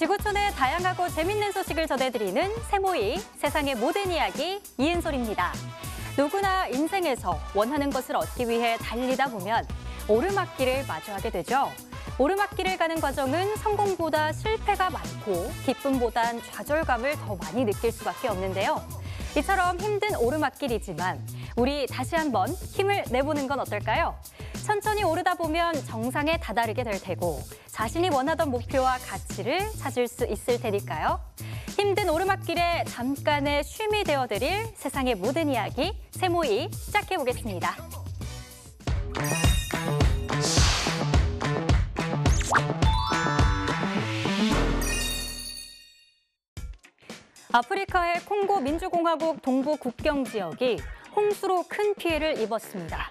지구촌의 다양하고 재밌는 소식을 전해드리는 새모이 세상의 모든 이야기 이은솔입니다. 누구나 인생에서 원하는 것을 얻기 위해 달리다 보면 오르막길을 마주하게 되죠. 오르막길을 가는 과정은 성공보다 실패가 많고 기쁨보단 좌절감을 더 많이 느낄 수밖에 없는데요. 이처럼 힘든 오르막길이지만 우리 다시 한번 힘을 내보는 건 어떨까요? 천천히 오르다 보면 정상에 다다르게 될 테고 자신이 원하던 목표와 가치를 찾을 수 있을 테니까요. 힘든 오르막길에 잠깐의 쉼이 되어드릴 세상의 모든 이야기 새모이 시작해보겠습니다. 아프리카의 콩고 민주공화국 동부 국경 지역이 홍수로 큰 피해를 입었습니다.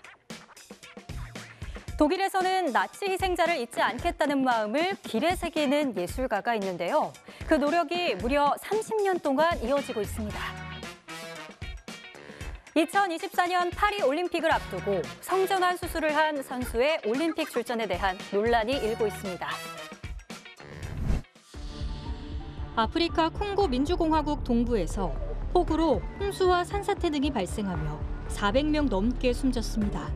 독일에서는 나치 희생자를 잊지 않겠다는 마음을 길에 새기는 예술가가 있는데요. 그 노력이 무려 30년 동안 이어지고 있습니다. 2024년 파리 올림픽을 앞두고 성전환 수술을 한 선수의 올림픽 출전에 대한 논란이 일고 있습니다. 아프리카 콩고 민주공화국 동부에서 폭우로 홍수와 산사태 등이 발생하며 400명 넘게 숨졌습니다.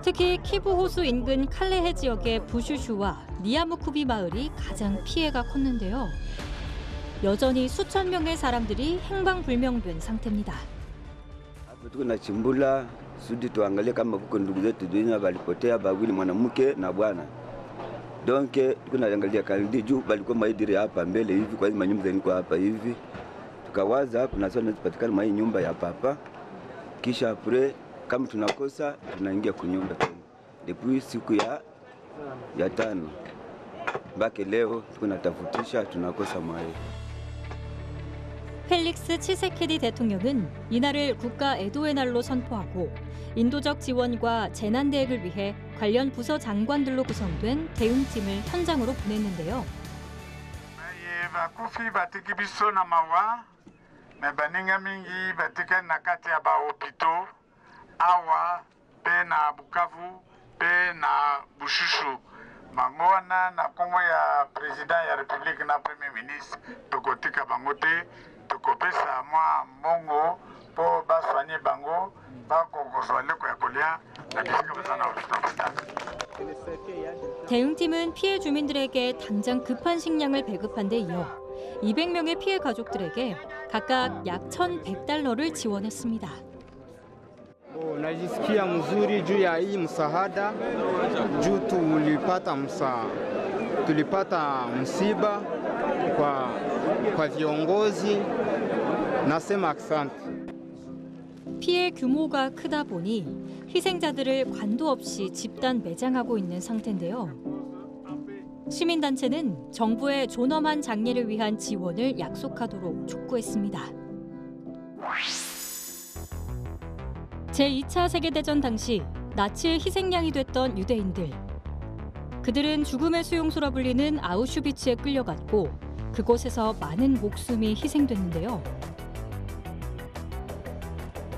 특히 키부 호수 인근 칼레헤 지역의 부슈슈와 니아무쿠비 마을이 가장 피해가 컸는데요. 여전히 수천 명의 사람들이 행방불명된 상태입니다. Tunachimbula sudi tuangalie kama kuko ndugu zetu wenye walipotea bawili mwanamke na bwana. Donc tunaangalia kalidi juu balikuwa maidiri hapa mbele hivi kwa hizo manyumba zilikuwa hapa hivi. Tukawaza kuna sana zipatikana mai nyumba ya papa. Kisha apre kama tunakosa tunaingia kunyumba tena. Depuis siku ya tano. Mpaka leo tunatafutisha tunakosa mai. 펠릭스 치세케디 대통령은 이날을 국가 애도의 날로 선포하고 인도적 지원과 재난 대응을 위해 관련 부서 장관들로 구성된 대응팀을 현장으로 보냈는데요. Mangoana na Kongo ya president ya republique na premier ministre tokotika bangote tokopesa mwa mbongo po baswanye bango bakokozwale ko yakolia na bisika basana hospital. 대응팀은 피해 주민들에게 당장 급한 식량을 배급한 데 이어 200명의 피해 가족들에게 각각 약 1,100달러를 지원했습니다. Najisikia mzuri juu ya hii msaada juu tulipata msiba kwa viongozi nasema asante. 피해 규모가 크다 보니 희생자들을 관도 없이 집단 매장하고 있는 상태인데요. 시민단체는 정부의 존엄한 장례를 위한 지원을 약속하도록 촉구했습니다. 제2차 세계대전 당시 나치의 희생양이 됐던 유대인들. 그들은 죽음의 수용소라 불리는 아우슈비츠에 끌려갔고 그곳에서 많은 목숨이 희생됐는데요.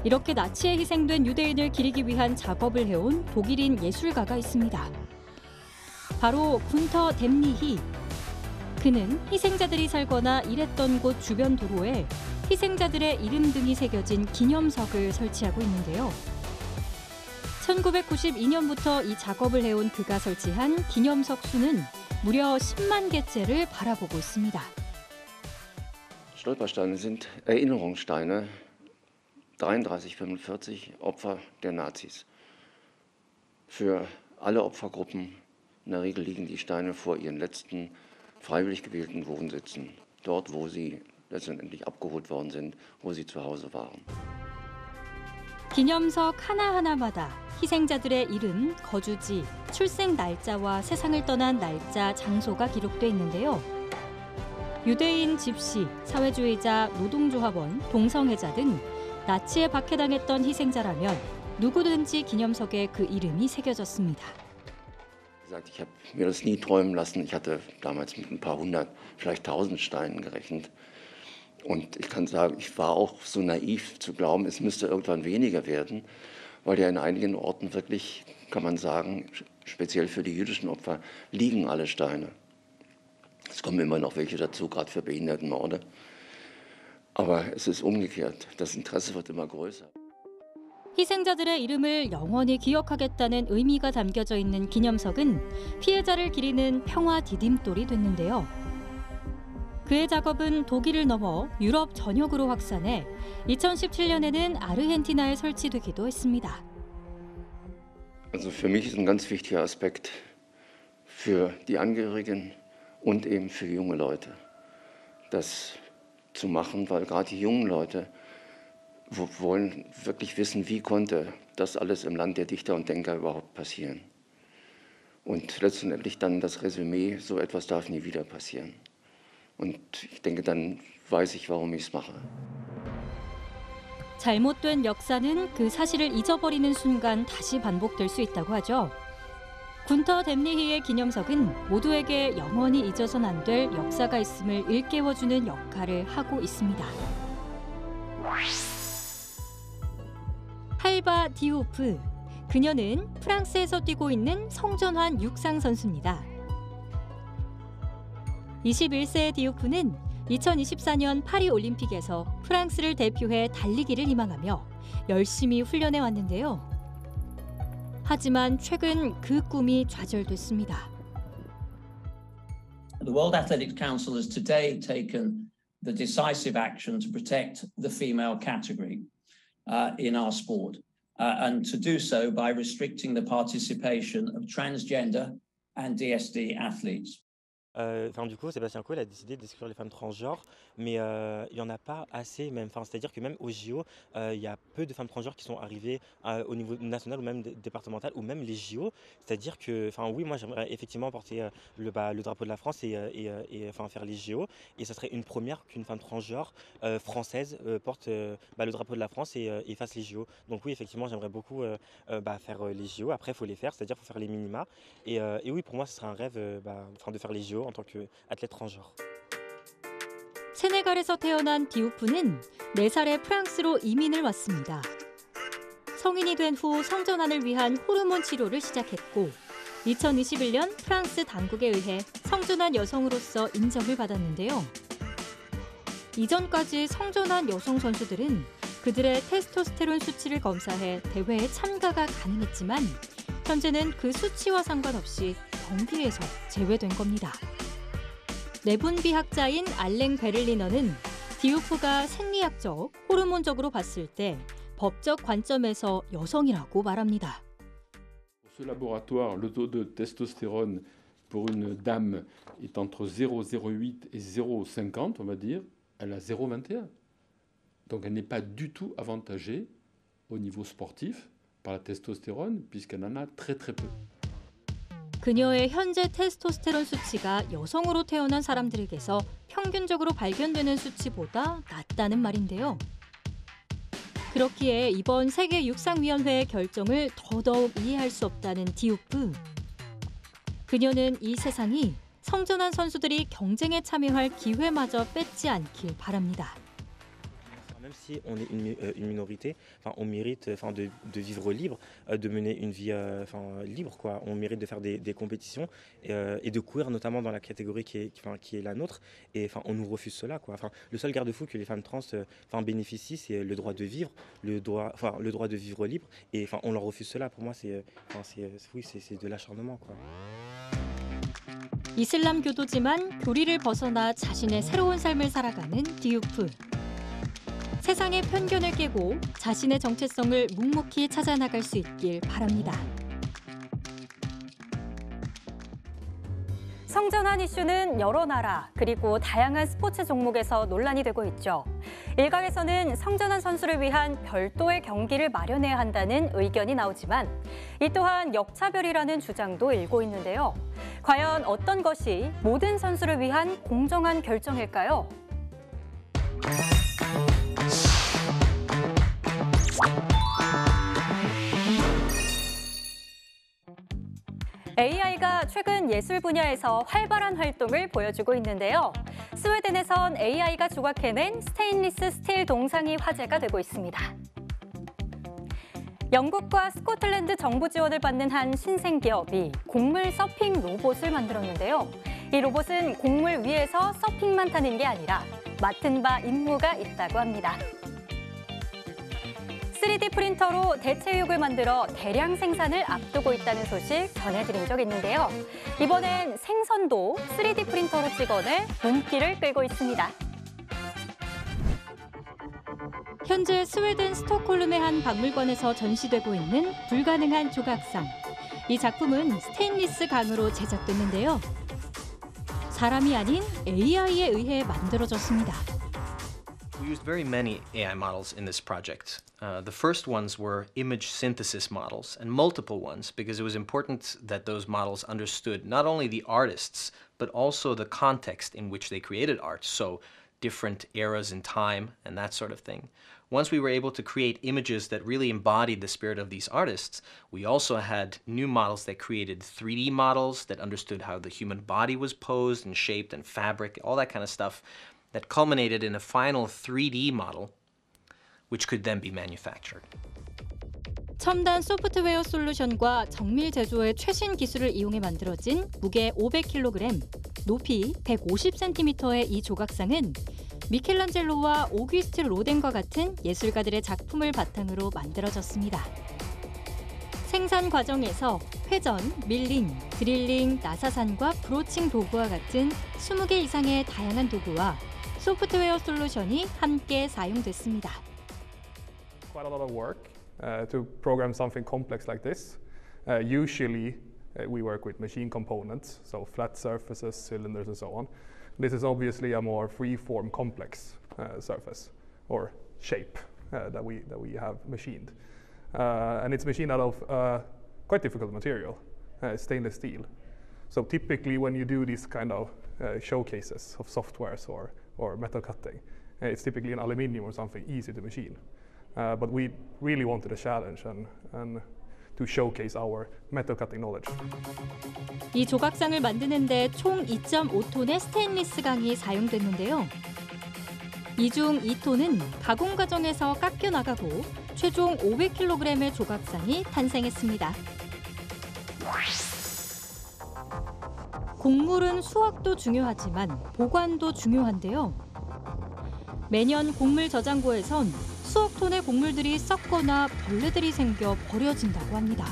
이렇게 나치에 희생된 유대인을 기리기 위한 작업을 해온 독일인 예술가가 있습니다. 바로 군터 뎀리히. 그는 희생자들이 살거나 일했던 곳 주변 도로에 희생자들의 이름 등이 새겨진 기념석을 설치하고 있는데요. 1992년부터 이 작업을 해온 그가 설치한 기념석 수는 무려 10만 개째를 바라보고 있습니다. Stolpersteine sind Erinnerungssteine 33-45 Opfer der Nazis. Für alle Opfergruppen in der Regel liegen die Steine vor ihren letzten freiwillig gewählten Wohnsitzen, dort wo sie letztendlich abgeholt worden sind, wo sie zu Hause waren. 기념석 하나하나마다 희생자들의 이름, 거주지, 출생 날짜와 세상을 떠난 날짜, 장소가 기록돼 있는데요. 유대인, 집시, 사회주의자, 노동조합원, 동성애자 등 나치에 박해당했던 희생자라면 누구든지 기념석에 그 이름이 새겨졌습니다. Ich habe mir das nie träumen lassen. Ich hatte damals mit ein paar hundert, vielleicht 1000 Steinen gerechnet. Und ich kann sagen, ich war auch so naiv zu glauben, es müsste irgendwann weniger werden, weil ja in einigen Orten wirklich, kann man sagen, speziell für die jüdischen Opfer, liegen alle Steine. Es kommen immer noch welche dazu, gerade für Behindertenmorde. Aber es ist umgekehrt. Das Interesse wird immer größer. 희생자들의 이름을 영원히 기억하겠다는 의미가 담겨져 있는 기념석은 피해자를 기리는 평화 디딤돌이 됐는데요. 그의 작업은 독일을 넘어 유럽 전역으로 확산해 2017년에는 아르헨티나에 설치되기도 했습니다. Also für mich ist ein ganz wichtiger Aspekt für die Angehörigen und eben für junge Leute, das zu machen, weil gerade die jungen Leute wollen wirklich wissen, wie konnte das alles im Land der Dichter und Denker überhaupt passieren. Und letztendlich dann das Resümee, so etwas darf nie wieder passieren. Und ich denke, dann weiß ich, warum ich es mache. 잘못된 역사는 그 사실을 잊어버리는 순간 다시 반복될 수 있다고 하죠. 군터 댐리히의 기념석은 모두에게 영원히 잊어선 안 될 역사가 있음을 일깨워주는 역할을 하고 있습니다. 할바 디오프, 그녀는 프랑스에서 뛰고 있는 성전환 육상 선수입니다. 21세의 디오프는 2024년 파리 올림픽에서 프랑스를 대표해 달리기를 희망하며 열심히 훈련해 왔는데요. 하지만 최근 그 꿈이 좌절됐습니다. The World Athletics Council has today taken the decisive action to protect the female category in our sport, and to do so by restricting the participation of transgender and DSD athletes. Du coup, Sébastien Coe a décidé d'exclure les femmes transgenres, mais il n'y en a pas assez même. C'est-à-dire que même au JO, il y a peu de femmes transgenres qui sont arrivées au niveau national ou même départemental, ou même les JO. C'est-à-dire que, oui, moi j'aimerais effectivement porter le drapeau de la France et faire les JO. Et ça serait une première qu'une femme transgenre française porte le drapeau de la France et fasse les JO. Donc oui, effectivement, j'aimerais beaucoup faire les JO. Après, il faut les faire, c'est-à-dire qu'il faut faire les minima. Et oui, pour moi, ce serait un rêve de faire les JO en tant qu'athlète transgenre. 세네갈에서 태어난 디오프는 4살에 프랑스로 이민을 왔습니다. 성인이 된 후 성전환을 위한 호르몬 치료를 시작했고 2021년 프랑스 당국에 의해 성전환 여성으로서 인정을 받았는데요. 이전까지 성전환 여성 선수들은 그들의 테스토스테론 수치를 검사해 대회에 참가가 가능했지만 현재는 그 수치와 상관없이 경기에서 제외된 겁니다. 내분비학자인 알랭 베를리너는 디오프가 생리학적, 호르몬적으로 봤을 때 법적 관점에서 여성이라고 말합니다. Ce laboratoire, le taux de testostérone pour une dame est entre 0,08 et 0,50, on va dire. Elle a 0,21. Donc elle n'est pas du tout avantagée au niveau sportif par la testostérone puisqu'elle en a très très peu. 그녀의 현재 테스토스테론 수치가 여성으로 태어난 사람들에게서 평균적으로 발견되는 수치보다 낮다는 말인데요. 그렇기에 이번 세계육상위원회의 결정을 더더욱 이해할 수 없다는 디오프. 그녀는 이 세상이 성전환 선수들이 경쟁에 참여할 기회마저 뺏지 않길 바랍니다. Même si on est une minorité, on mérite de vivre libre, de mener une vie libre, quoi. On mérite de faire des compétitions et de courir notamment dans la catégorie qui est la nôtre. Et on nous refuse cela, quoi. Le seul garde-fou que les femmes trans bénéficient, c'est le droit de vivre, le droit de vivre libre. Et on leur refuse cela. Pour moi, c'est de l'acharnement, quoi. 이슬람 교도지만 교리를 벗어나 자신의 새로운 삶을 살아가는 디오프. 세상의 편견을 깨고 자신의 정체성을 묵묵히 찾아나갈 수 있길 바랍니다. 성전환 이슈는 여러 나라 그리고 다양한 스포츠 종목에서 논란이 되고 있죠. 일각에서는 성전환 선수를 위한 별도의 경기를 마련해야 한다는 의견이 나오지만 이 또한 역차별이라는 주장도 일고 있는데요. 과연 어떤 것이 모든 선수를 위한 공정한 결정일까요? AI가 최근 예술 분야에서 활발한 활동을 보여주고 있는데요. 스웨덴에선 AI가 조각해낸 스테인리스 스틸 동상이 화제가 되고 있습니다. 영국과 스코틀랜드 정부 지원을 받는 한 신생 기업이 곡물 서핑 로봇을 만들었는데요. 이 로봇은 곡물 위에서 서핑만 타는 게 아니라 맡은 바 임무가 있다고 합니다. 3D 프린터로 대체육을 만들어 대량 생산을 앞두고 있다는 소식 전해드린 적 있는데요. 이번엔 생선도 3D 프린터로 찍어내 눈길을 끌고 있습니다. 현재 스웨덴 스톡홀름의 한 박물관에서 전시되고 있는 불가능한 조각상. 이 작품은 스테인리스 강으로 제작됐는데요. 사람이 아닌 AI에 의해 만들어졌습니다. We used very many AI models in this project. The first ones were image synthesis models, and multiple ones, because it was important that those models understood not only the artists, but also the context in which they created art, so different eras in time and that sort of thing. Once we were able to create images that really embodied the spirit of these artists, we also had new models that created 3D models that understood how the human body was posed and shaped and fabric, all that kind of stuff, that culminated in a final 3D model, which could then be manufactured. 첨단 소프트웨어 솔루션과 정밀 제조의 최신 기술을 이용해 만들어진 무게 500kg, 높이 150cm의 이 조각상은 미켈란젤로와 오규스트 로덴과 같은 예술가들의 작품을 바탕으로 만들어졌습니다. 생산 과정에서 회전, 밀링, 드릴링, 나사산과 브로칭 도구와 같은 20개 이상의 다양한 도구와 소프트웨어 솔루션이 함께 사용됐습니다. Quite a lot of work to program something complex like this. Usually we work with machine components, so flat surfaces, cylinders and so on. This is obviously a more free-form complex surface or shape that we have machined. And it's machined out of quite difficult material, stainless steel. So typically when you do these kind of showcases of softwares or metal cutting, it's typically an aluminium or something easy to machine. But we really wanted a challenge and to showcase our metal cutting knowledge. 이 조각상을 만드는데 총 2.5톤의 스테인리스 강이 사용됐는데요. 이 중 2톤은 가공 과정에서 깎여 나가고 최종 500kg의 조각상이 탄생했습니다. 곡물은 수확도 중요하지만 보관도 중요한데요. 매년 곡물 저장고에선 수억 톤의 곡물들이 썩거나 벌레들이 생겨 버려진다고 합니다.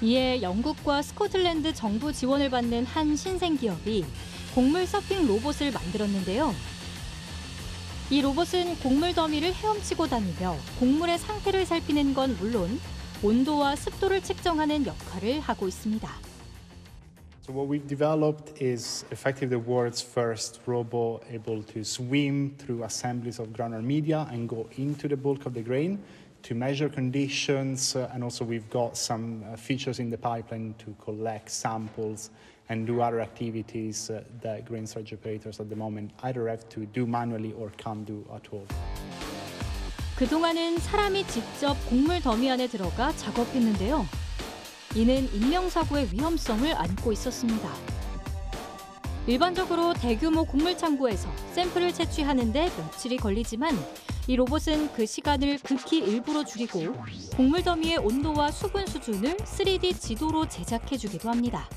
이에 영국과 스코틀랜드 정부 지원을 받는 한 신생기업이 곡물 서핑 로봇을 만들었는데요. 이 로봇은 곡물 더미를 헤엄치고 다니며 곡물의 상태를 살피는 건 물론 온도와 습도를 측정하는 역할을 하고 있습니다. So what we've developed is effectively the world's first robot able to swim through assemblies of granular media and go into the bulk of the grain to measure conditions, and also we've got some features in the pipeline to collect samples and do other activities that grain storage operators at the moment either have to do manually or can't do at all. 그동안은 사람이 직접 곡물 더미 안에 들어가 작업했는데요. 이는 인명사고의 위험성을 안고 있었습니다. 일반적으로 대규모 곡물 창고에서 샘플을 채취하는 데 며칠이 걸리지만 이 로봇은 그 시간을 극히 일부러 줄이고 곡물 더미의 온도와 수분 수준을 3D 지도로 제작해주기도 합니다.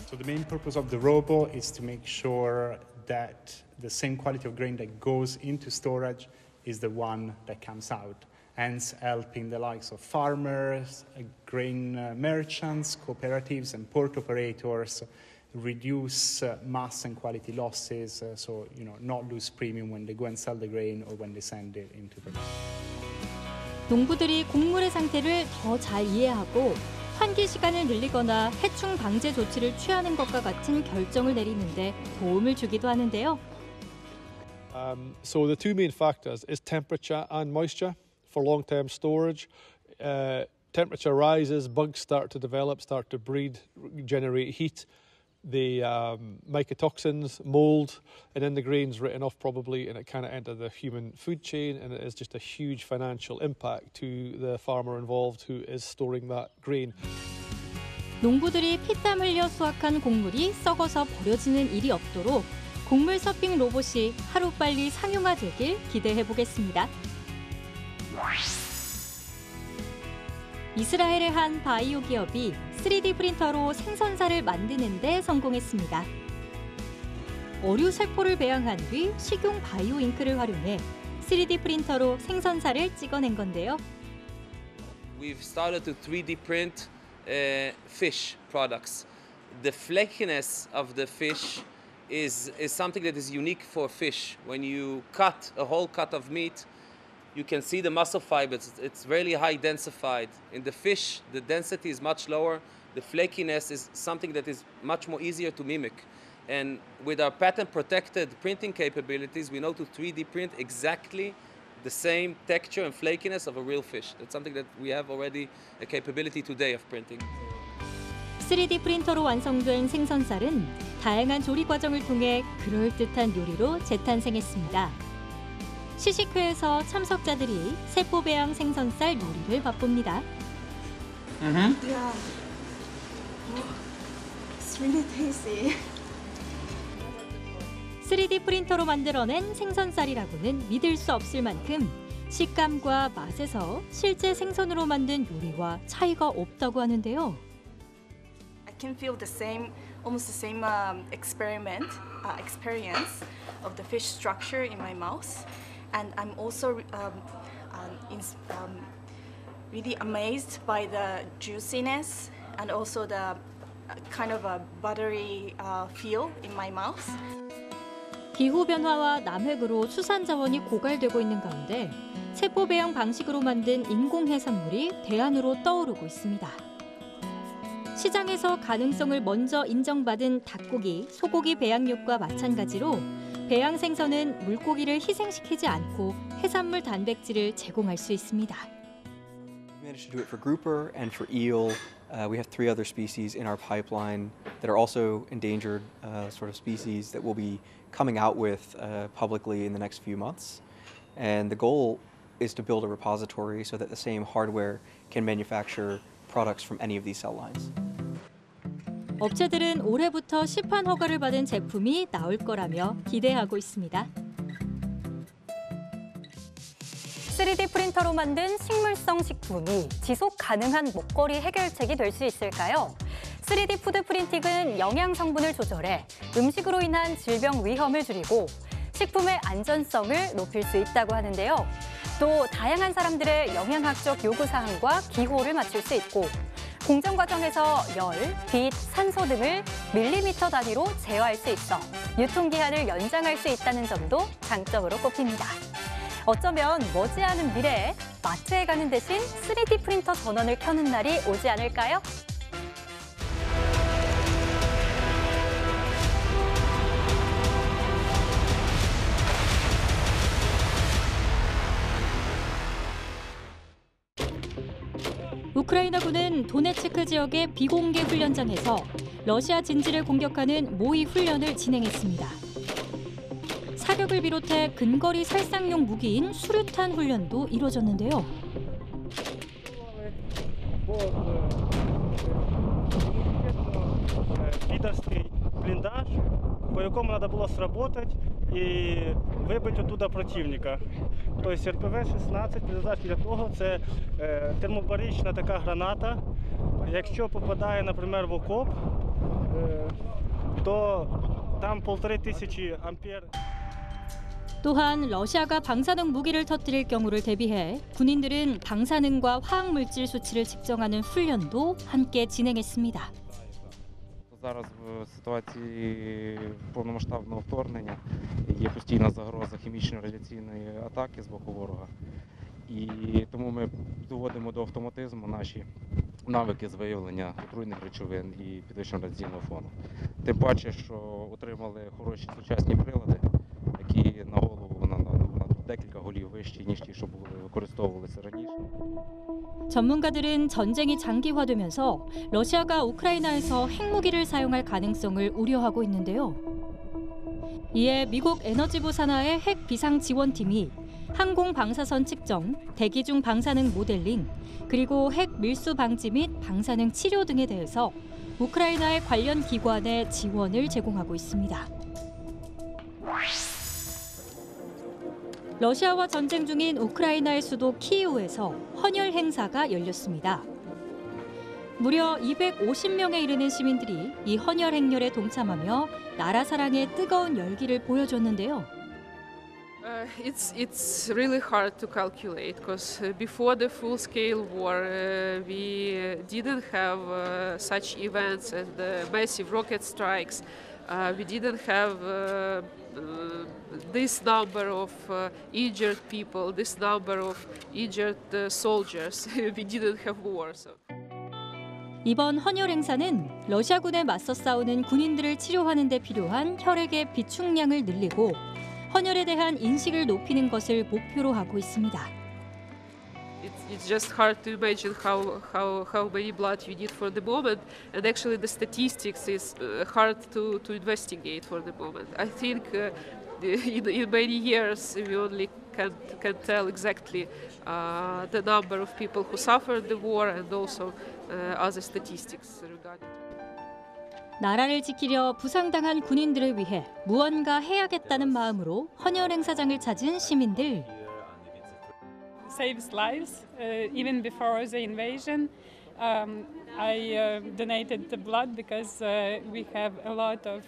So the main purpose of the robot is to make sure that the same quality of grain that goes into storage is the one that comes out. Hence helping the likes of farmers, grain merchants, cooperatives and port operators reduce mass and quality losses, so not lose premium when they go and sell the grain or when they send it into production. 농부들이 곡물의 상태를 더 잘 이해하고 환기 시간을 늘리거나 해충 방제 조치를 취하는 것과 같은 결정을 내리는데 도움을 주기도 하는데요. So the two main factors is temperature and moisture. For long-term storage, temperature rises, bugs start to develop, start to breed, generate heat. The mycotoxins mold, and then the grain's written off probably, and it kind of enters the human food chain, and it is just a huge financial impact to the farmer involved who is storing that grain. 농부들이 피땀 흘려 수확한 곡물이 썩어서 버려지는 일이 없도록 곡물 서핑 로봇이 하루빨리 상용화되길 기대해 보겠습니다. 이스라엘의 한 바이오 기업이 3D 프린터로 생선살을 만드는 데 성공했습니다. 어류 세포를 배양한 뒤 식용 바이오 잉크를 활용해 3D 프린터로 생선살을 찍어낸 건데요. We've started to 3D print fish products. The flakiness of the fish is something that is unique for fish. When you cut a whole cut of meat, you can see the muscle fibers. It's really high densified. In the fish, the density is much lower. The flakiness is something that is much more easier to mimic. And with our patent-protected printing capabilities, we know to 3D print exactly the same texture and flakiness of a real fish. That's something that we have already a capability today of printing. 3D 프린터로 완성된 생선살은 다양한 조리 과정을 통해 그럴듯한 요리로 재탄생했습니다. 시식회에서 참석자들이 세포 배양 생선살 요리를 맛봅니다. Yeah. It's really tasty. 3D 프린터로 만들어낸 생선살이라고는 믿을 수 없을 만큼 식감과 맛에서 실제 생선으로 만든 요리와 차이가 없다고 하는데요. I can feel the same, almost the same experience of the fish structure in my mouth, and I'm also really amazed by the juiciness and also the kind of a buttery feel in my mouth. 기후 변화와 남획으로 수산 자원이 고갈되고 있는 가운데 세포 배양 방식으로 만든 인공 해산물이 대안으로 떠오르고 있습니다. 시장에서 가능성을 먼저 인정받은 닭고기, 소고기 배양육과 마찬가지로 배양 생선은 물고기를 희생시키지 않고 해산물 단백질을 제공할 수 있습니다. We managed to do it for grouper and for eel. We have 3 other species in our pipeline that are also endangered sort of species that we'll be coming out with publicly in the next few months. And the goal is to build a repository so that the same hardware can manufacture products from any of these cell lines. 업체들은 올해부터 시판 허가를 받은 제품이 나올 거라며 기대하고 있습니다. 3D 프린터로 만든 식물성 식품이 지속 가능한 먹거리 해결책이 될 수 있을까요? 3D 푸드 프린팅은 영양 성분을 조절해 음식으로 인한 질병 위험을 줄이고 식품의 안전성을 높일 수 있다고 하는데요. 또 다양한 사람들의 영양학적 요구사항과 기호를 맞출 수 있고 공정 과정에서 열, 빛, 산소 등을 밀리미터 단위로 제어할 수 있어 유통기한을 연장할 수 있다는 점도 장점으로 꼽힙니다. 어쩌면 머지않은 미래에 마트에 가는 대신 3D 프린터 전원을 켜는 날이 오지 않을까요? 우크라이나군은 도네츠크 지역의 비공개 훈련장에서 러시아 진지를 공격하는 모의 훈련을 진행했습니다. 사격을 비롯해 근거리 살상용 무기인 수류탄 훈련도 이뤄졌는데요. Підерський бліндаж, по якому треба було сработати і вибити оттуда противника. Тобто РПВ-16 призначені для того, це термобарична така граната. Якщо попадає, наприклад, в окоп, то там 1500 ампер. 또한 러시아가 방사능 무기를 터뜨릴 경우를 대비해 군인들은 방사능과 화학물질 수치를 측정하는 훈련도 함께 진행했습니다. Зараз в ситуації повномасштабного вторгнення є постійна загроза хімічної радіаційної атаки з боку ворога. І тому ми доводимо до автоматизму наші навики з виявлення отруйних речовин і підвищення радіаційного фону. Тим паче, що отримали хороші сучасні прилади, які на голову на декілька голів вищі, ніж ті, що використовувалися раніше. 전문가들은 전쟁이 장기화되면서 러시아가 우크라이나에서 핵무기를 사용할 가능성을 우려하고 있는데요. 이에 미국 에너지부 산하의 핵 비상 지원팀이 항공 방사선 측정, 대기 중 방사능 모델링, 그리고 핵 밀수 방지 및 방사능 치료 등에 대해서 우크라이나의 관련 기관에 지원을 제공하고 있습니다. 러시아와 전쟁 중인 우크라이나의 수도 키이우에서 헌혈 행사가 열렸습니다. 무려 250명에 이르는 시민들이 이 헌혈 행렬에 동참하며 나라 사랑의 뜨거운 열기를 보여줬는데요. It's really hard to calculate because before the full-scale war we didn't have such events as the massive rocket strikes. We didn't have this number of injured people, this number of injured soldiers. We didn't have war. So. 이번 헌혈 행사는 러시아군에 맞서 싸우는 군인들을 치료하는 데 필요한 혈액의 비축량을 늘리고 헌혈에 대한 인식을 높이는 것을 목표로 하고 있습니다. It's just hard to imagine how many blood you need for the moment, and actually the statistics is hard to investigate for the moment. I think in many years we only can tell exactly the number of people who suffered the war and also other statistics regarding. 나라를 지키려 부상당한 군인들을 위해 무언가 해야겠다는 마음으로 헌혈 행사장을 찾은 시민들. Saves lives even before the invasion. I donated the blood because we have a lot of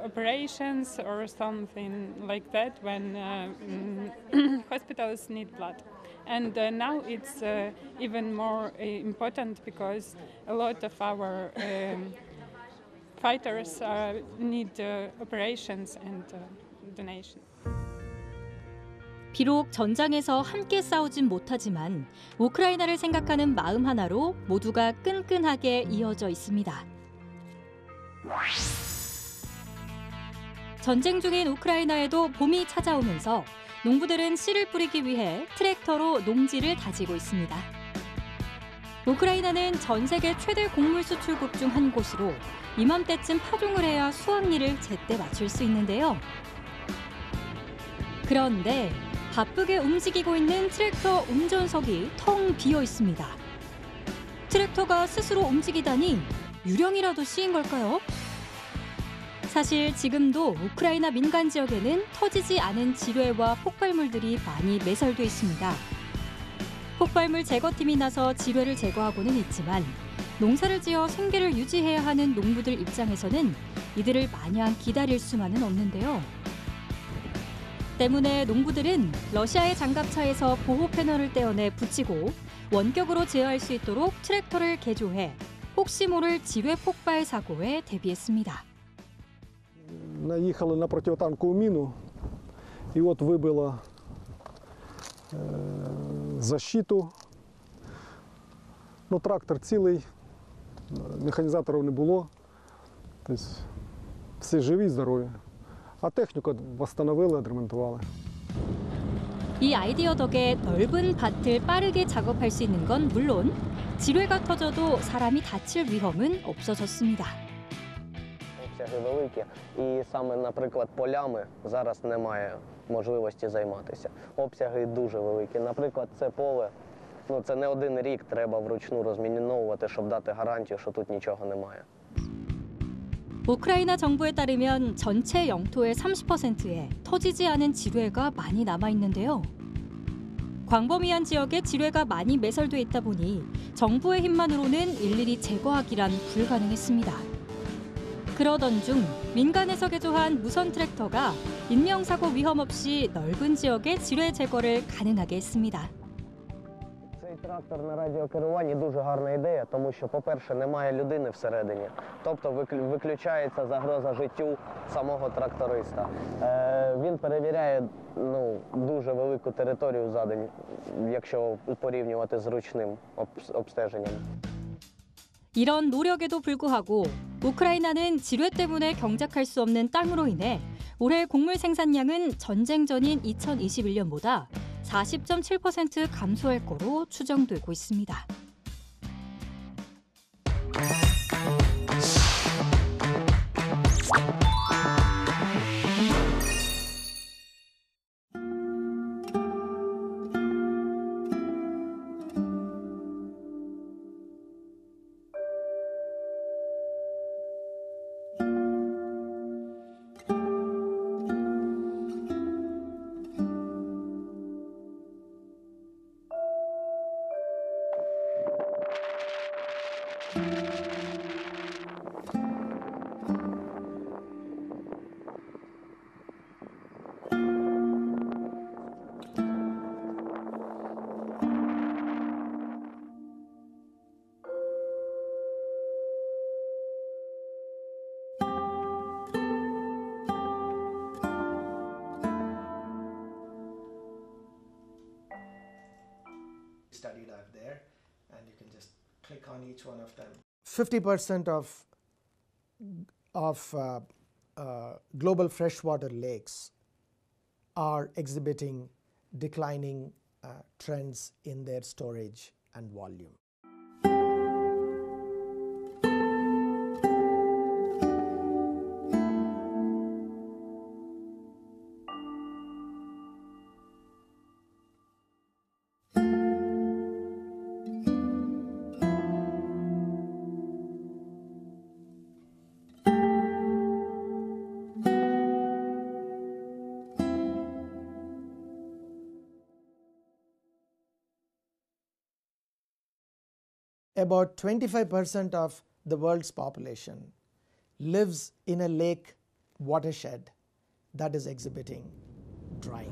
operations or something like that when hospitals need blood. And now it's even more important because a lot of our fighters need operations and donation. 비록 전장에서 함께 싸우진 못하지만 우크라이나를 생각하는 마음 하나로 모두가 끈끈하게 이어져 있습니다. 전쟁 중인 우크라이나에도 봄이 찾아오면서 농부들은 씨를 뿌리기 위해 트랙터로 농지를 다지고 있습니다. 우크라이나는 전 세계 최대 곡물 수출국 중 한 곳으로 이맘때쯤 파종을 해야 수확일을 제때 맞출 수 있는데요. 그런데 바쁘게 움직이고 있는 트랙터 운전석이 텅 비어 있습니다. 트랙터가 스스로 움직이다니 유령이라도 씌인 걸까요? 사실 지금도 우크라이나 민간 지역에는 터지지 않은 지뢰와 폭발물들이 많이 매설돼 있습니다. 폭발물 제거팀이 나서 지뢰를 제거하고는 있지만 농사를 지어 생계를 유지해야 하는 농부들 입장에서는 이들을 마냥 기다릴 수만은 없는데요. 때문에 농부들은 러시아의 장갑차에서 보호 패널을 떼어내 붙이고 원격으로 제어할 수 있도록 트랙터를 개조해 혹시 모를 지뢰 폭발 사고에 대비했습니다. Наехали на противотанковую мину, и вот выбило защиту. Ну, трактор цілий, механізаторів не було. Тобто всі живі, здорові. А техніку відновили, відремонтували. 이 아이디어 덕에 넓은 밭을 빠르게 작업할 수 있는 건 물론 지뢰가 터져도 사람이 다칠 위험은 없어졌습니다. Обсяги великі, і саме, наприклад, полями зараз немає можливості займатися. Обсяги дуже великі. Наприклад, це поле, це не один рік треба вручну розміновувати, щоб дати гарантію, що тут нічого немає. 우크라이나 정부에 따르면 전체 영토의 30%에 터지지 않은 지뢰가 많이 남아 있는데요. 광범위한 지역에 지뢰가 많이 매설돼 있다 보니 정부의 힘만으로는 일일이 제거하기란 불가능했습니다. 그러던 중 민간에서 개조한 무선 트랙터가 인명사고 위험 없이 넓은 지역의 지뢰 제거를 가능하게 했습니다. Цей трактор на радіокеруванні дуже гарна ідея, тому що, по-перше, немає людини всередині. Тобто виключається загроза життю самого тракториста. Він перевіряє дуже велику територію за день, якщо порівнювати з ручним обстеженням. 이런 노력에도 불구하고 우크라이나는 지뢰 때문에 경작할 수 없는 땅으로 인해 올해 곡물 생산량은 전쟁 전인 2021년보다 40.7% 감소할 거로 추정되고 있습니다. click on each one of them. 50% of global freshwater lakes are exhibiting declining trends in their storage and volume. About 25% of the world's population lives in a lake watershed that is exhibiting drying.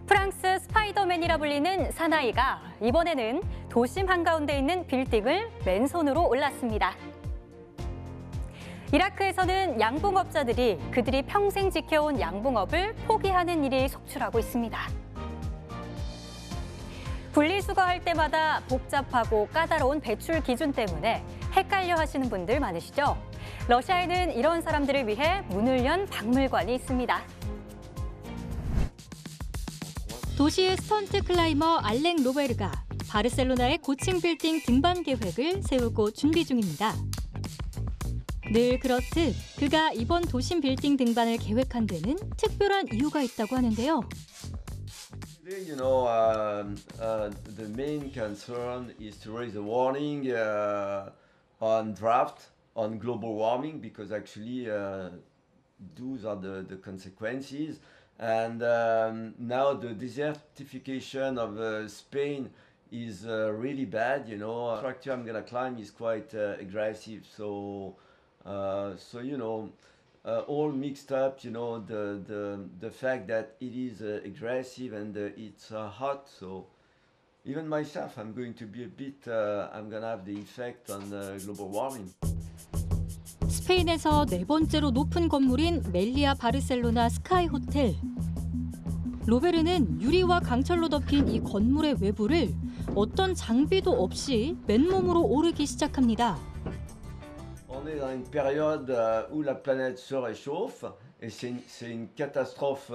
프랑스 스파이더맨이라 불리는 사나이가 이번에는 도심 한가운데 있는 빌딩을 맨손으로 올랐습니다. 이라크에서는 양봉업자들이 그들이 평생 지켜온 양봉업을 포기하는 일이 속출하고 있습니다. 분리수거할 때마다 복잡하고 까다로운 배출 기준 때문에 헷갈려 하시는 분들 많으시죠? 러시아에는 이런 사람들을 위해 문을 연 박물관이 있습니다. 도시의 스턴트 클라이머 알랭 로베르가 바르셀로나의 고층 빌딩 등반 계획을 세우고 준비 중입니다. 늘 그렇듯 그가 이번 도심 빌딩 등반을 계획한 데는 특별한 이유가 있다고 하는데요. You know, the main concern is to raise a warning on drought, on global warming, because actually those are the consequences. And now the desertification of Spain is really bad. You know, the structure I'm gonna climb is quite aggressive. So you know, all mixed up. You know, the fact that it is aggressive and it's hot. So even myself, I'm going to be a bit. I'm gonna have the effect on global warming. 스페인에서 네 번째로 높은 건물인 멜리아 바르셀로나 스카이 호텔. 로베르는 유리와 강철로 덮인 이 건물의 외부를 어떤 장비도 없이 맨몸으로 오르기 시작합니다. On est dans une période où la planète se réchauffe et c'est une catastrophe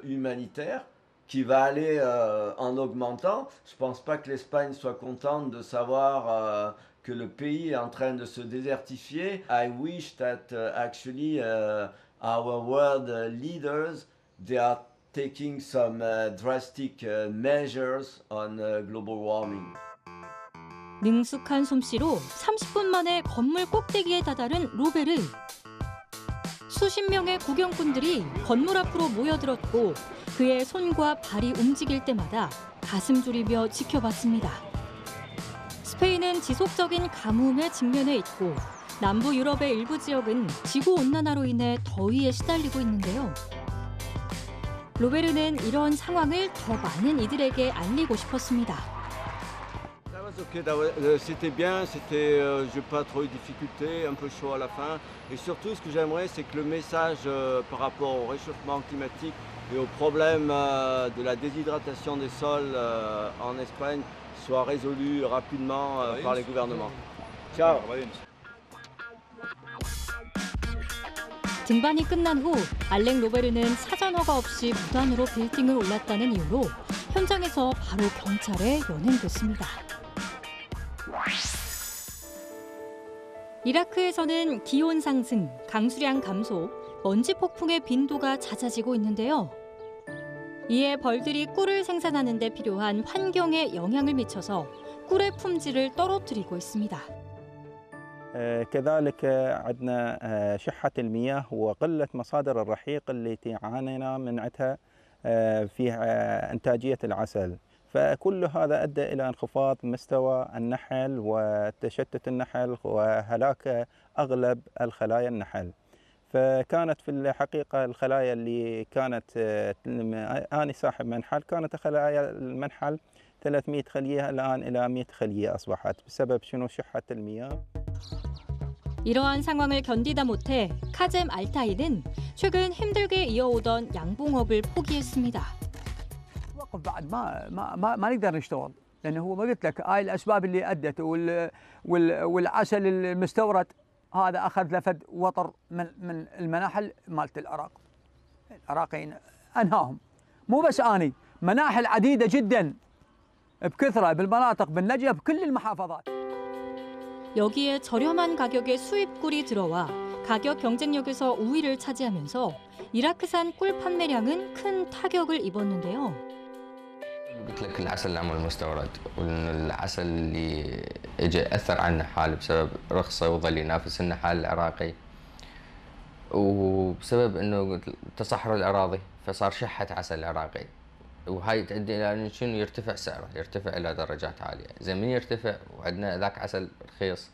humanitaire qui va aller en augmentant. Je pense pas que l'Espagne soit contente de savoir que le pays est en train de se désertifier. I wish that actually our world leaders, they are taking some drastic measures on global warming. 능숙한 솜씨로 30분 만에 건물 꼭대기에 다다른 로베르. 수십 명의 구경꾼들이 건물 앞으로 모여들었고 그의 손과 발이 움직일 때마다 가슴 졸이며 지켜봤습니다. 스페인은 지속적인 가뭄에 직면해 있고 남부 유럽의 일부 지역은 지구온난화로 인해 더위에 시달리고 있는데요. 로베르는 이런 상황을 더 많은 이들에게 알리고 싶었습니다. Ok, c'était bien, c'était, j'ai pas trop eu de difficultés, un peu chaud à la fin. Et surtout, ce que j'aimerais, c'est que le message par rapport au réchauffement climatique et au problème de la déshydratation des sols en Espagne soit résolu rapidement par les gouvernements. Ciao. 등반이 끝난 후 알랭 로베르는 사전 허가 없이 무단으로 빌딩을 올랐다는 이유로 현장에서 바로 경찰에 연행됐습니다. 이라크에서는 기온 상승, 강수량 감소, 먼지 폭풍의 빈도가 잦아지고 있는데요. 이에 벌들이 꿀을 생산하는 데 필요한 환경에 영향을 미쳐서 꿀의 품질을 떨어뜨리고 있습니다. كذلك عندنا شحة المياه وقلة مصادر الرحيق اللي عانينا منعتها في إنتاجية العسل. فكل هذا أدى إلى انخفاض مستوى النحل وتشتت النحل وهلاك أغلب الخلايا النحل. فكانت في الحقيقة الخلايا اللي كانت أنا صاحب منحل كانت خلايا المنحل 300 خلية الآن إلى 100 خلية أصبحت بسبب شحة المياه. 이러한 상황을 견디다 못해 카젬 알타이는 최근 힘들게 이어오던 양봉업을 포기했습니다. وقف بعد ما نقدر نشتغل لانه هو ما قلت لك هاي الاسباب اللي ادت والعسل المستورد هذا اخذ لفد وطر من المناحل مالت العراق. العراقيين انهاهم مو بس اني مناحل عديده جدا بكثره بالمناطق بالنجف بكل المحافظات. 여기에 저렴한 가격에 수입 꿀이 들어와 가격 경쟁력에서 우위를 차지하면서 이라크산 꿀 판매량은 큰 타격을 입었는데요. قلت لك العسل العمل المستورد وإنه العسل اللي اجى أثر على النحال بسبب رخصه وظل ينافس النحال العراقي وبسبب إنه تصحر الأراضي فصار شحة عسل عراقي وهاي تؤدي إلى إنه شنو يرتفع سعره يرتفع إلى درجات عالية إذا من يرتفع وعندنا ذاك عسل رخيص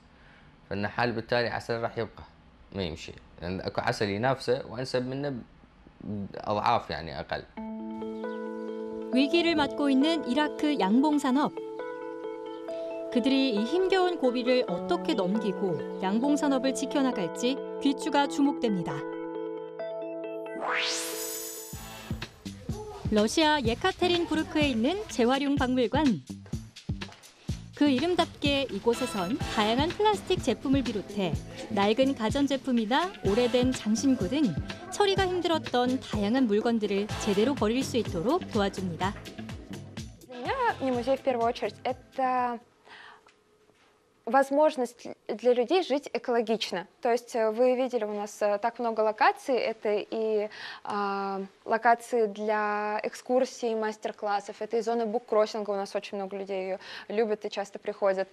فالنحال بالتالي عسل راح يبقى ما يمشي لأن أكو عسل ينافسه وأنسب منه أضعاف يعني أقل. 위기를 맞고 있는 이라크 양봉산업. 그들이 이 힘겨운 고비를 어떻게 넘기고 양봉산업을 지켜나갈지 귀추가 주목됩니다. 러시아 예카테린부르크에 있는 재활용 박물관. 그 이름답게 이곳에선 다양한 플라스틱 제품을 비롯해 낡은 가전제품이나 오래된 장신구 등 처리가 힘들었던 다양한 물건들을 제대로 버릴 수 있도록 도와줍니다. Для меня музей в первую очередь это возможность для людей жить экологично. То есть вы видели, у нас так много локаций. Это и локации для экскурсий, мастер-классов. Это и зона буккроссинга. У нас очень много людей ее любят и часто приходят.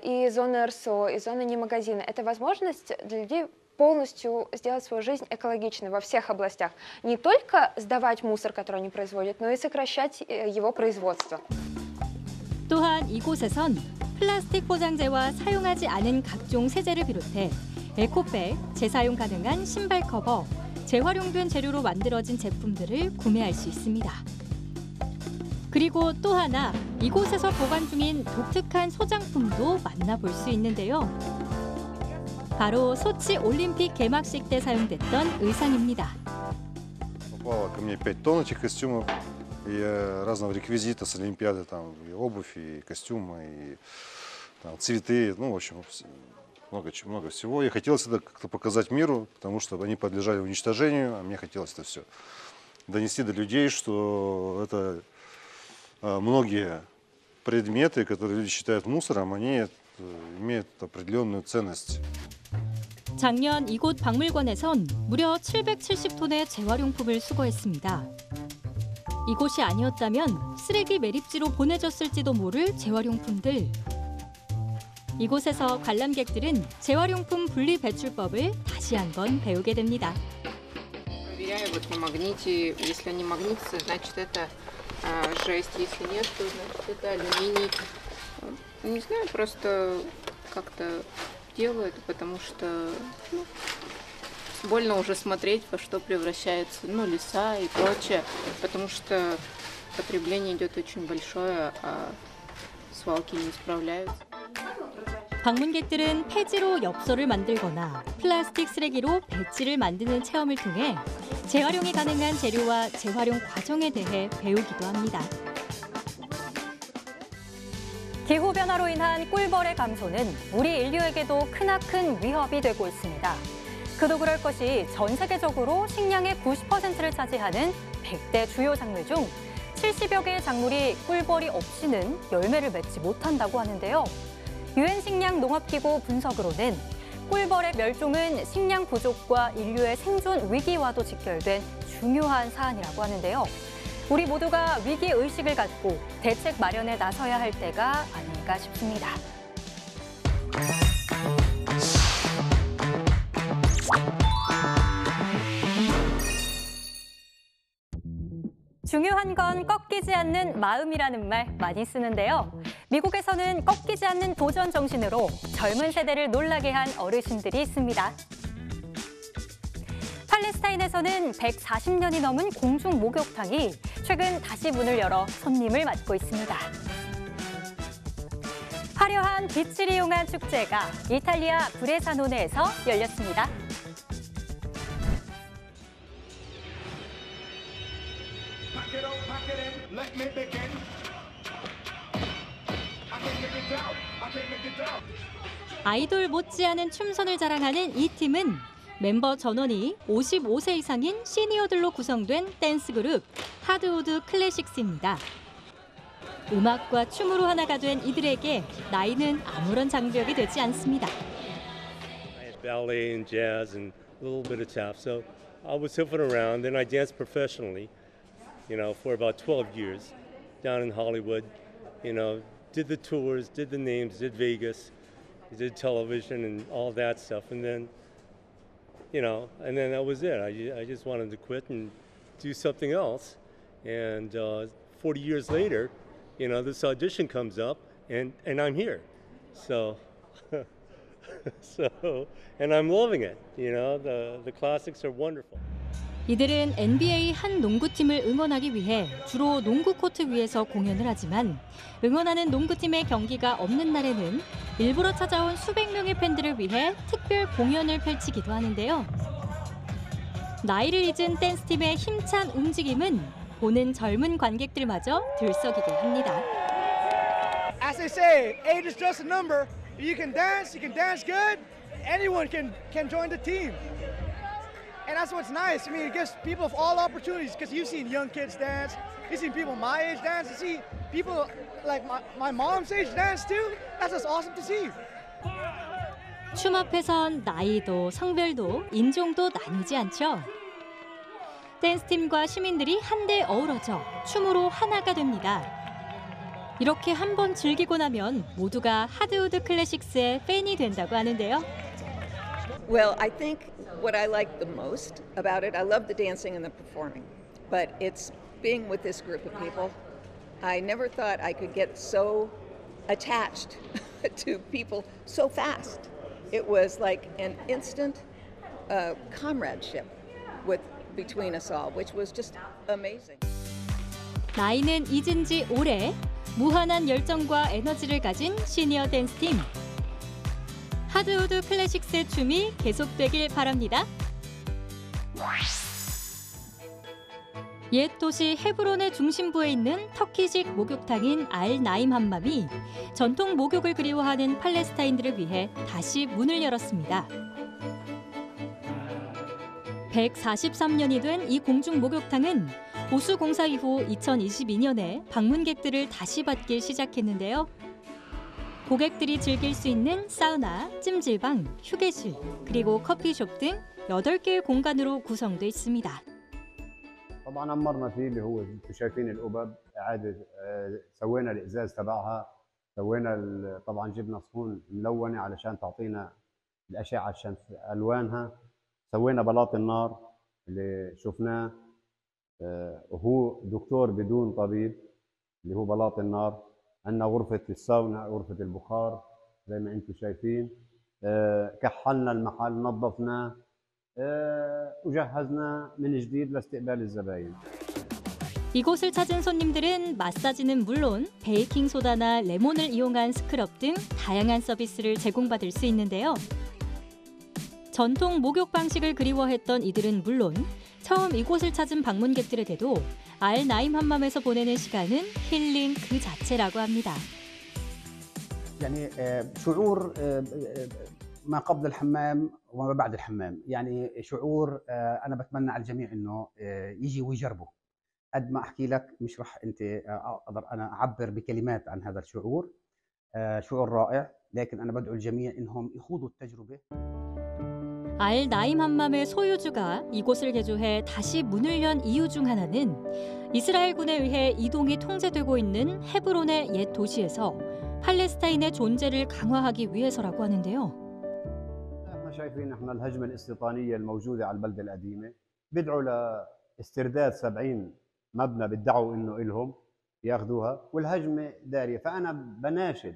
И зона РСО, и зона не-магазина. Это возможность для людей полностью сделать свою жизнь экологичной во всех областях. Не только сдавать мусор, который они производят, но и сокращать его производство. 또한 이곳에선 플라스틱 포장재와 사용하지 않은 각종 세제를 비롯해 에코백, 재사용 가능한 신발 커버, 재활용된 재료로 만들어진 제품들을 구매할 수 있습니다. 그리고 또 하나, 이곳에서 보관 중인 독특한 소장품도 만나볼 수 있는데요. 바로 소치 올림픽 개막식 때 사용됐던 의상입니다. Попало ко мне 5 тонн этих костюмов и разного реквизита с Олимпиады, там и обувь, и костюмы, и там, цветы, ну, в общем, много всего. И хотелось это как-то показать миру, потому что они подлежали уничтожению, а мне хотелось это все донести до людей, что это многие предметы, которые люди считают мусором, они имеют определенную ценность. 작년 이곳 박물관에선 무려 770톤의 재활용품을 수거했습니다. 이곳이 아니었다면 쓰레기 매립지로 보내졌을지도 모를 재활용품들. 이곳에서 관람객들은 재활용품 분리 배출법을 다시 한번 배우게 됩니다. Проверяю вот на магните, если они магнитные, значит это жесть, если нет, то значит это алюминий. Не знаю, просто как-то делаю это, потому что больно уже смотреть, во что превращаются леса и прочее, потому что потребление идет очень большое, а свалки не справляются. 방문객들은 폐지로 엽서를 만들거나 플라스틱 쓰레기로 배지를 만드는 체험을 통해 재활용이 가능한 재료와 재활용 과정에 대해 배우기도 합니다. 기후변화로 인한 꿀벌의 감소는 우리 인류에게도 크나큰 위협이 되고 있습니다. 그도 그럴 것이 전 세계적으로 식량의 90%를 차지하는 100대 주요 작물 중 70여 개의 작물이 꿀벌이 없이는 열매를 맺지 못한다고 하는데요. 유엔 식량 농업기구 분석으로는 꿀벌의 멸종은 식량 부족과 인류의 생존 위기와도 직결된 중요한 사안이라고 하는데요. 우리 모두가 위기 의식을 갖고 대책 마련에 나서야 할 때가 아닐까 싶습니다. 중요한 건 꺾이지 않는 마음이라는 말 많이 쓰는데요. 미국에서는 꺾이지 않는 도전 정신으로 젊은 세대를 놀라게 한 어르신들이 있습니다. 팔레스타인에서는 140년이 넘은 공중 목욕탕이 최근 다시 문을 열어 손님을 맞고 있습니다. 화려한 빛을 이용한 축제가 이탈리아 브레사노네에서 열렸습니다. 아이돌 못지않은 춤선을 자랑하는 이 팀은 멤버 전원이 55세 이상인 시니어들로 구성된 댄스 그룹 하드우드 클래식스입니다. 음악과 춤으로 하나가 된 이들에게 나이는 아무런 장벽이 되지 않습니다. Ballet and jazz and a little bit of tap. So I was hoofing around and I danced professionally, for about 12 years down in Hollywood. Did the tours, did the names, did Vegas, did television and all that stuff. And then, and then that was it. I just wanted to quit and do something else. And 40 years later, this audition comes up and I'm here. So, and I'm loving it. The classics are wonderful. 이들은 NBA 한 농구팀을 응원하기 위해 주로 농구 코트 위에서 공연을 하지만 응원하는 농구팀의 경기가 없는 날에는 일부러 찾아온 수백 명의 팬들을 위해 특별 공연을 펼치기도 하는데요. 나이를 잊은 댄스팀의 힘찬 움직임은 보는 젊은 관객들마저 들썩이게 합니다. As they say, age is just a number. You can dance good. Anyone can join the team. And that's what's nice. I mean, it gives people of all opportunities because you've seen young kids dance. You've seen people my age dance. You see people like my mom's age dance too. That's just awesome to see. 춤 앞에선 나이도 성별도 인종도 나뉘지 않죠. 댄스팀과 시민들이 한데 어우러져 춤으로 하나가 됩니다. 이렇게 한 번 즐기고 나면 모두가 하드우드 클래식스의 팬이 된다고 하는데요. Well, I think what I like the most about it, I love the dancing and the performing, but it's being with this group of people. I never thought I could get so attached to people so fast. It was like an instant comradeship between us all, which was just amazing. 나이는 잊은 지 오래, 무한한 열정과 에너지를 가진 시니어 댄스팀. 하드우드 클래식스의 춤이 계속되길 바랍니다. 옛 도시 헤브론의 중심부에 있는 터키식 목욕탕인 알 나임 함맘이 전통 목욕을 그리워하는 팔레스타인들을 위해 다시 문을 열었습니다. 143년이 된 이 공중 목욕탕은 보수 공사 이후 2022년에 방문객들을 다시 받기 시작했는데요. 고객들이 즐길 수 있는 사우나, 찜질방, 휴게실, 그리고 커피숍 등 8개의 공간으로 구성돼 있습니다. طبعا عمرنا فيه اللي هو انتم شايفين القبب اعاده سوينا الازاز تبعها سوينا طبعا جبنا صحون ملونه علشان تعطينا الاشعه الشمس الوانها سوينا بلاط النار اللي شفناه وهو دكتور بدون طبيب اللي هو بلاط النار عندنا غرفه الساونا غرفه البخار زي ما انتم شايفين كحلنا المحل نظفناه وجهزنا من جديد لاستقبال الزباين. 이곳을 찾은 손님들은 마사지는 물론 베이킹 소다나 레몬을 이용한 스크럽 등 다양한 서비스를 제공받을 수 있는데요. 전통 목욕 방식을 그리워했던 이들은 물론 처음 이곳을 찾은 방문객들에게도 알 나임 함맘에서 보내는 시간은 힐링 그 자체라고 합니다. يعني شعور ما قبل الحمام وما بعد الحمام يعني شعور انا بتمنى على الجميع انه يجي ويجربه قد ما احكي لك مش راح انت اقدر انا اعبر بكلمات عن هذا الشعور شعور رائع لكن انا بدعو الجميع انهم يخوضوا التجربه 알 나임 함맘의 소유주가 이곳을 개조해 다시 문을 연 이유 중 하나는 이스라엘군에 의해 이동이 통제되고 있는 헤브론의 옛 도시에서 팔레스타인의 존재를 강화하기 위해서라고 하는데요. احنا شايفين احنا الهجمه الاستيطانيه الموجوده على البلده القديمه بدعوا لاسترداد 70 مبنى بدعوا انه الهم ياخذوها والهجمه داريه فانا بناشد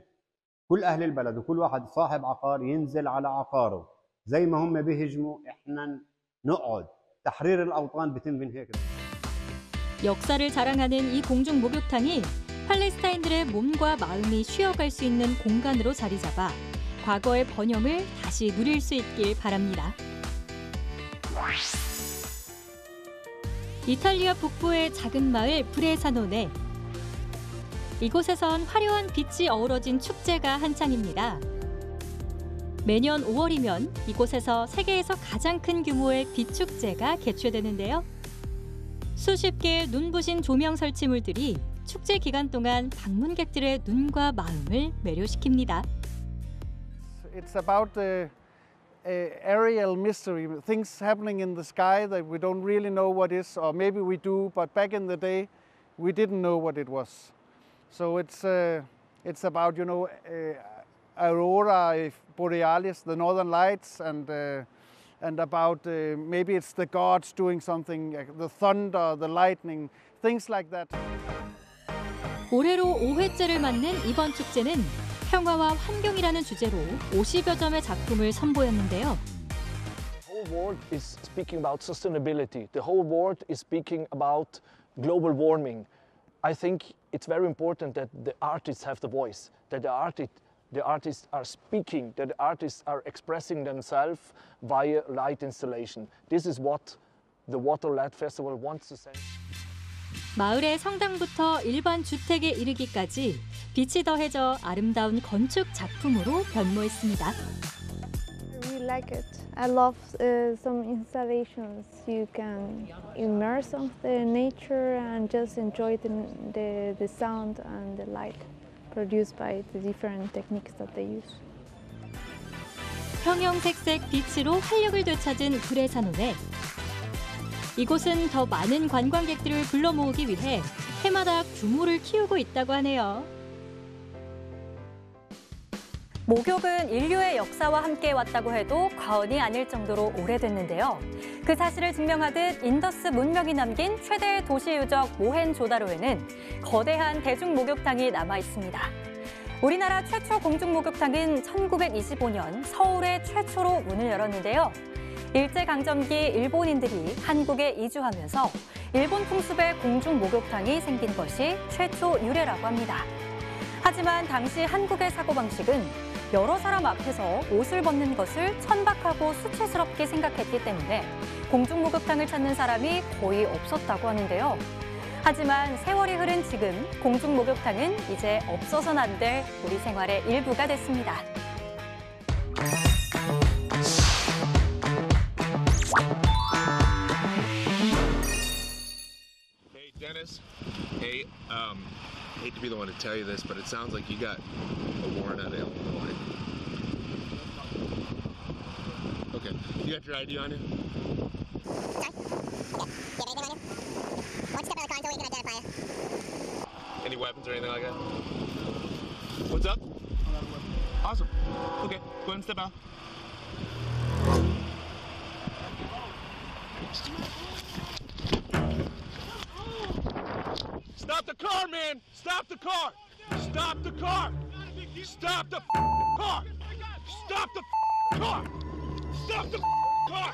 كل اهل البلد وكل واحد صاحب عقار ينزل على عقاره زي ما هم بيهجموا احنا نقعد تحرير الاوطان بيتم من هيك. 역사를 자랑하는 이 공중 목욕탕이 팔레스타인들의 몸과 마음이 쉬어갈 수 있는 공간으로 자리 잡아 과거의 번영을 다시 누릴 수 있길 바랍니다. 이탈리아 북부의 작은 마을 브레사노네. 이곳에선 화려한 빛이 어우러진 축제가 한창입니다. 매년 5월이면 이곳에서 세계에서 가장 큰 규모의 빛 축제가 개최되는데요. 수십 개의 눈부신 조명 설치물들이 축제 기간 동안 방문객들의 눈과 마음을 매료시킵니다. It's about aerial mystery, things happening in the sky that we don't really know what is, or maybe we do, but back in the day we didn't know what it was. So it's about, you know, aurora borealis, the northern lights, and about maybe it's the gods doing something, the thunder, the lightning, things like that. 올해로 5회째를 맞는 이번 축제는 평화와 환경이라는 주제로 50여 점의 작품을 선보였는데요. The whole world is speaking about sustainability. The whole world is speaking about global warming. I think it's very important that the artists have the voice, that the artists are speaking, that the artists are expressing themselves via light installation. This is what the Water Light Festival wants to say. 마을의 성당부터 일반 주택에 이르기까지 빛이 더해져 아름다운 건축 작품으로 변모했습니다. I really like it. I love some installations. You can immerse of the nature and just enjoy the sound and the light produced by the different techniques that they use. 형형색색 빛으로 활력을 되찾은 브레사노네. 이곳은 더 많은 관광객들을 불러 모으기 위해 해마다 규모를 키우고 있다고 하네요. 목욕은 인류의 역사와 함께 왔다고 해도 과언이 아닐 정도로 오래됐는데요. 그 사실을 증명하듯 인더스 문명이 남긴 최대의 도시 유적 모헨조다로에는 거대한 대중 목욕탕이 남아 있습니다. 우리나라 최초 공중 목욕탕은 1925년 서울에 최초로 문을 열었는데요. 일제강점기 일본인들이 한국에 이주하면서 일본 풍습의 공중 목욕탕이 생긴 것이 최초 유래라고 합니다. 하지만 당시 한국의 사고방식은 여러 사람 앞에서 옷을 벗는 것을 천박하고 수치스럽게 생각했기 때문에 공중 목욕탕을 찾는 사람이 거의 없었다고 하는데요. 하지만 세월이 흐른 지금 공중 목욕탕은 이제 없어서는 안 될 우리 생활의 일부가 됐습니다. Hey Dennis, hey, hate to be the one to tell you this, but it sounds like you got a warrant out of Illinois. Okay, you got your ID on you? Any weapons or anything like that? What's up? Awesome. Okay, go ahead and step out. Stop the car, man! Stop the car! Stop the car! Stop the car! Stop the car! Stop the car!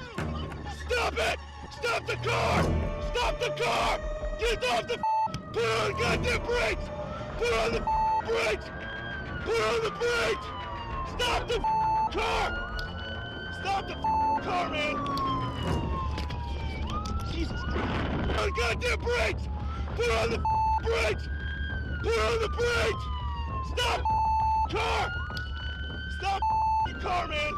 Stop it! Stop the car! Stop the car! Get off the put on the goddamn brakes! Put on the brakes! Put on the brakes! Stop the car! Stop the car, man! Jesus Christ! Put on the goddamn brakes! Put on the brakes! Put on the brakes! Stop car! Stop the car, man!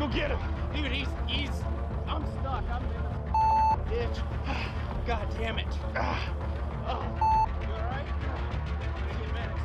Go get him. Dude, he's I'm stuck. I'm in the ditch. God damn it. Oh. You all right? 10 minutes.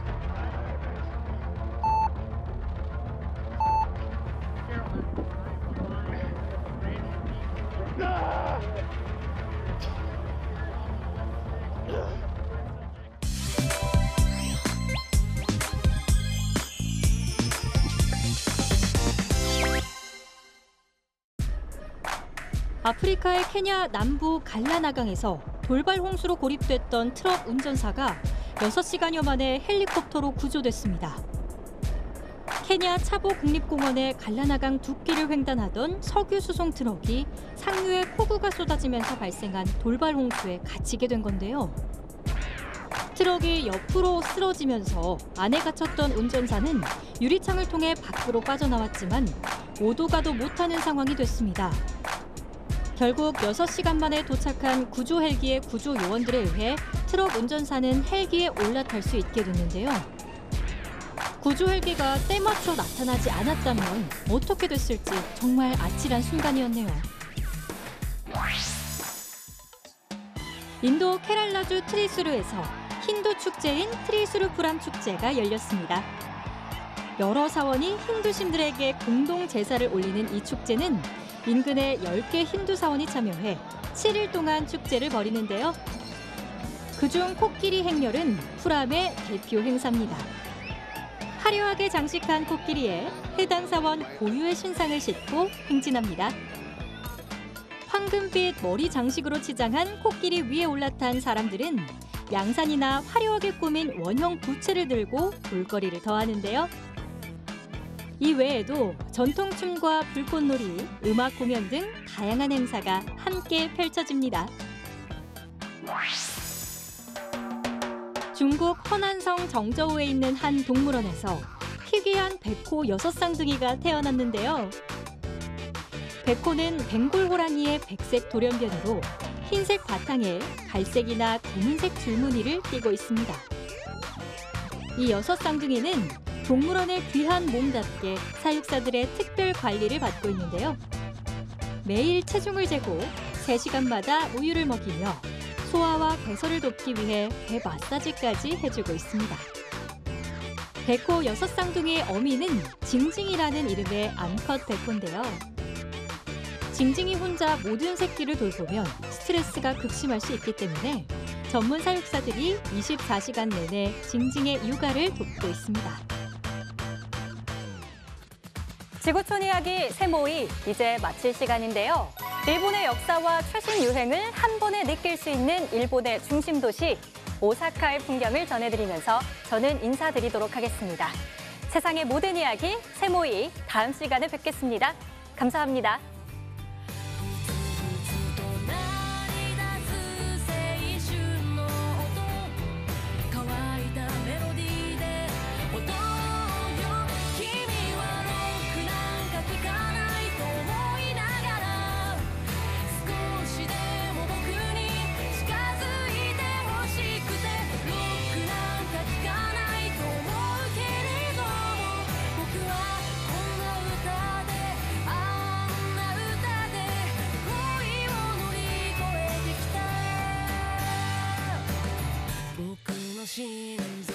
아프리카의 케냐 남부 갈라나강에서 돌발 홍수로 고립됐던 트럭 운전사가 6시간여 만에 헬리콥터로 구조됐습니다. 케냐 차보 국립공원의 갈라나강 두 끼를 횡단하던 석유 수송 트럭이 상류에 폭우가 쏟아지면서 발생한 돌발 홍수에 갇히게 된 건데요. 트럭이 옆으로 쓰러지면서 안에 갇혔던 운전사는 유리창을 통해 밖으로 빠져나왔지만 오도 가도 못하는 상황이 됐습니다. 결국 6시간 만에 도착한 구조 헬기의 구조 요원들에 의해 트럭 운전사는 헬기에 올라탈 수 있게 됐는데요. 구조 헬기가 때맞춰 나타나지 않았다면 어떻게 됐을지 정말 아찔한 순간이었네요. 인도 케랄라주 트리수르에서 힌두 축제인 트리수르 푸람 축제가 열렸습니다. 여러 사원이 힌두신들에게 공동 제사를 올리는 이 축제는 인근의 10개 힌두 사원이 참여해 7일 동안 축제를 벌이는데요. 그중 코끼리 행렬은 푸람의 대표 행사입니다. 화려하게 장식한 코끼리에 해당 사원 고유의 신상을 싣고 행진합니다. 황금빛 머리 장식으로 치장한 코끼리 위에 올라탄 사람들은 양산이나 화려하게 꾸민 원형 부채를 들고 볼거리를 더하는데요. 이 외에도 전통춤과 불꽃놀이, 음악 공연 등 다양한 행사가 함께 펼쳐집니다. 중국 허난성 정저우에 있는 한 동물원에서 희귀한 백호 6쌍둥이가 태어났는데요. 백호는 벵골 호랑이의 백색 돌연변이로 흰색 바탕에 갈색이나 검은색 줄무늬를 띠고 있습니다. 이 6쌍둥이는 동물원의 귀한 몸답게 사육사들의 특별 관리를 받고 있는데요. 매일 체중을 재고 3시간마다 우유를 먹이며 소화와 배설을 돕기 위해 배 마사지까지 해주고 있습니다. 백호 6쌍둥이의 어미는 징징이라는 이름의 암컷 백호인데요. 징징이 혼자 모든 새끼를 돌보면 스트레스가 극심할 수 있기 때문에 전문 사육사들이 24시간 내내 징징의 육아를 돕고 있습니다. 지구촌 이야기 세모이 이제 마칠 시간인데요. 일본의 역사와 최신 유행을 한 번에 느낄 수 있는 일본의 중심 도시 오사카의 풍경을 전해드리면서 저는 인사드리도록 하겠습니다. 세상의 모든 이야기 세모이 다음 시간에 뵙겠습니다. 감사합니다.心臓